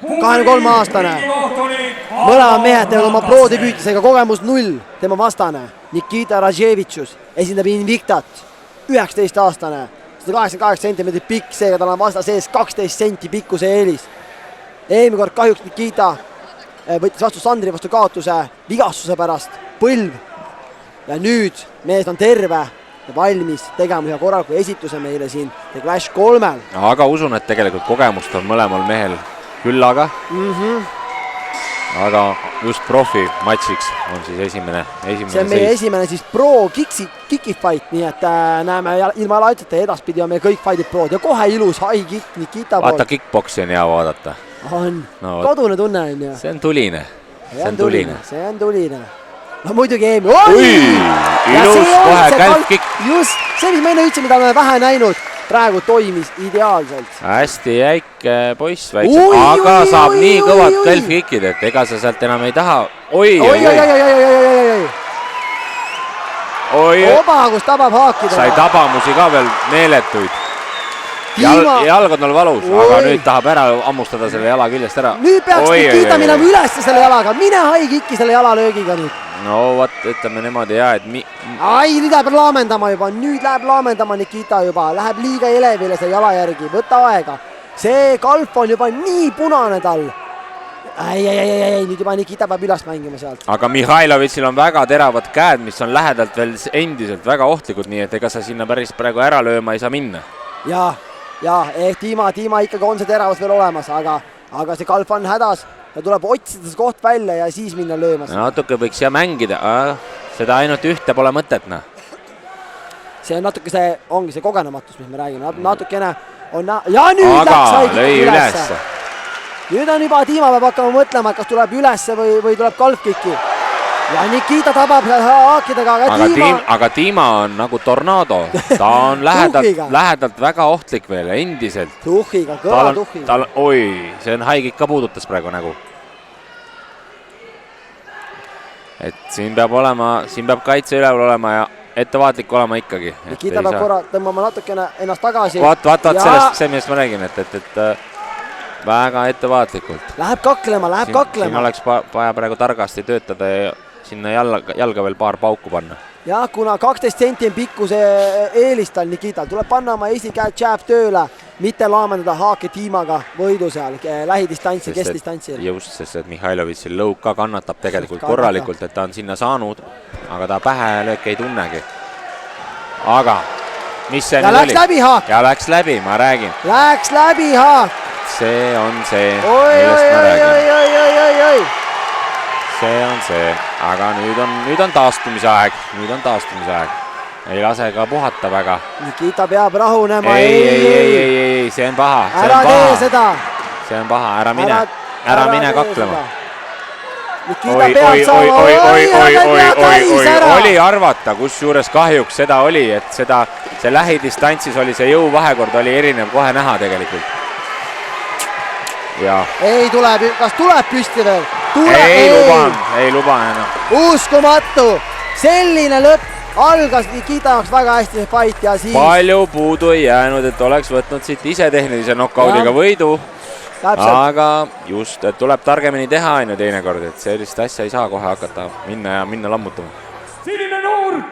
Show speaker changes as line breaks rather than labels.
23-aastane. Mõlemad mehed teevad oma pro-debüütisega kogemus 0. Tema vastane Nikita Radževitšus esindab Invictat. 19-aastane, 188 cm pikk, seega tal on vasta sees 12 senti pikkuse eelis. Eelmine kord kahjuks Nikita võttis vastu Sandri vastu kaotuse vigastuse pärast põlv. Ja nüüd mees on terve ja valmis tegema ühe korraliku esituse meile siin The Clash 3-l.
Aga usun, et tegelikult kogemust on mõlemal mehel küllaga. Aga just profi matšiks on siis esimene
see on meie esimene siis pro kiki fight, nii et näeme ilma jalaütsete edaspidi on meil kõik fightid prod ja kohe ilus high kick Nikita poolt.
Vaata, kickboksi on hea vaadata.
On, kodune tunne on ju.
See on tuline.
See on tuline. No muidugi Eemi.
Ilus kohe kälpkikk.
Just, see oli meile üldse, mida me vähe näinud. Praegu toimis ideaalselt.
Hästi jäike poiss väiksem, aga saab nii kõvad kälpkikkid, et ega sa sealt enam ei taha.
Oba, kus tabab haakidega.
Sai tabamusi ka veel meeletuid. Jalg on tal valus, aga nüüd tahab ära ammustada selle jala küljest ära.
Nüüd peaks Nikita minema ülesse selle jalaga. Mine high kicki selle jalalöögiga nüüd.
No võt, ütleme niimoodi jah, et
nüüd läheb laamendama juba, nüüd läheb laamendama Nikita juba, läheb liiga elevile see jala järgi, võta aega. See kalp on juba nii punane tal. Nüüd juba Nikita peab üles mängima sealt.
Aga Mihhailovitsil on väga teravad käed, mis on lähedalt veel endiselt väga ohtlikud, nii et ega sa sinna päris praegu ära lööma ei saa minna.
Ja, ehk Tiima ikkagi on see teravus veel olemas, aga see kalp on hädas. Ta tuleb otsida see koht välja ja siis minna löömas.
Natuke võiks siia mängida, seda ainult ühte pole mõtet.
See on natuke ongi see kogenematus, mis me räägime. Natukene on ja nüüd läks
lõi ülesse.
Nüüd on juba Tiima peab hakkama mõtlema, kas tuleb ülesse või tuleb kalpkiki. Ja Nikita tabab haakidega,
aga Tiima on nagu tornado. Ta on lähedalt väga ohtlik veel, endiselt.
Tuhhiga, kõva tuhhiga.
See on haigik ka puudutas praegu nägu. Et siin peab kaitse üleval olema ja ettevaatlik olema ikkagi.
Nikita peab korra tõmbama natukene ennast tagasi.
Vaat sellest see, millest ma räägin, et väga ettevaatlikult.
Läheb kaklema.
Siin oleks vaja praegu targasti töötada ja sinna jalga veel paar pauku panna.
Ja kuna 12 senti on pikkuse eelistal Nikital, tuleb panna oma Eesti käed jab tööle, mitte laamendada haake Tiimaga võidu seal, lähidistantsi, keskdistantsi.
Just, sest et Mihhailovitsil lõug ka kannatab tegelikult korralikult, et ta on sinna saanud, aga ta pähe lööke ei tunnegi. Aga mis see nüüd oli?
Läks läbi haak.
Ja läks läbi, ma räägin.
Läks läbi haak.
See on see, millest ma räägin. See on see, aga nüüd on taastumise aeg. Ei lase ka puhata väga.
Nikita peab rahunema.
Ei, see on paha.
Ära tee seda.
See on paha, ära mine kaklema.
Nikita peab saama.
Oli arvata, kus juures kahjuks seda oli, et see lähidistantsis oli see jõuvahekord oli erinev kohe näha tegelikult. Ja.
Ei tuleb, kas tuleb püsti veel?
Ei luba enam.
Uskumatu, selline lõpp algas Nikita jaoks väga hästi see fight ja siis...
Palju puudu ei jäänud, et oleks võtnud siit ise tehnilise knockoudiga võidu. Aga just, et tuleb targemini teha ainu teinekord, et sellist asja ei saa kohe hakata minna lammutama.
Sinine nurk!